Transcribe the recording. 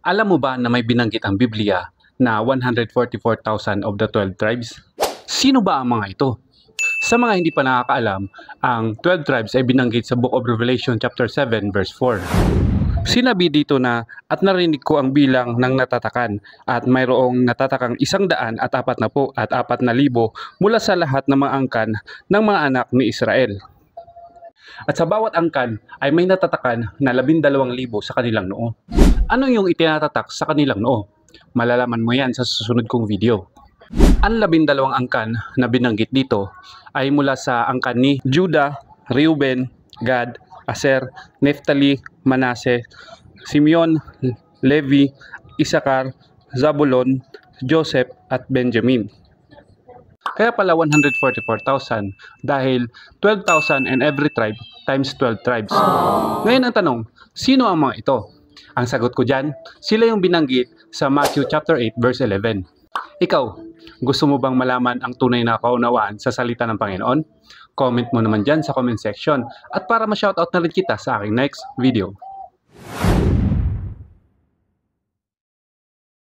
Alam mo ba na may binanggit ang Biblia na 144,000 of the 12 tribes? Sino ba ang mga ito? Sa mga hindi pa nakakaalam, ang 12 tribes ay binanggit sa Book of Revelation chapter 7 verse 4. Sinabi dito na, at narinig ko ang bilang ng natatakan at mayroong natatakang 140 at 4,000 mula sa lahat ng mga angkan ng mga anak ni Israel. At sa bawat angkan ay may natatakan na 12,000 sa kanilang noo. Ano yung itinatatak sa kanilang noo? Malalaman mo yan sa susunod kong video. Ang 12 angkan na binanggit dito ay mula sa angkan ni Judah, Reuben, Gad, Aser, Neftali, Manase, Simeon, Levi, Isakar, Zabulon, Joseph at Benjamin. Kaya pala 144,000 dahil 12,000 in every tribe times 12 tribes. Ngayon ang tanong, sino ang mga ito? Ang sagot ko dyan, sila yung binanggit sa Matthew chapter 8 verse 11. Ikaw, gusto mo bang malaman ang tunay na kaunawaan sa salita ng Panginoon? Comment mo naman dyan sa comment section at para ma-shoutout na rin kita sa aking next video.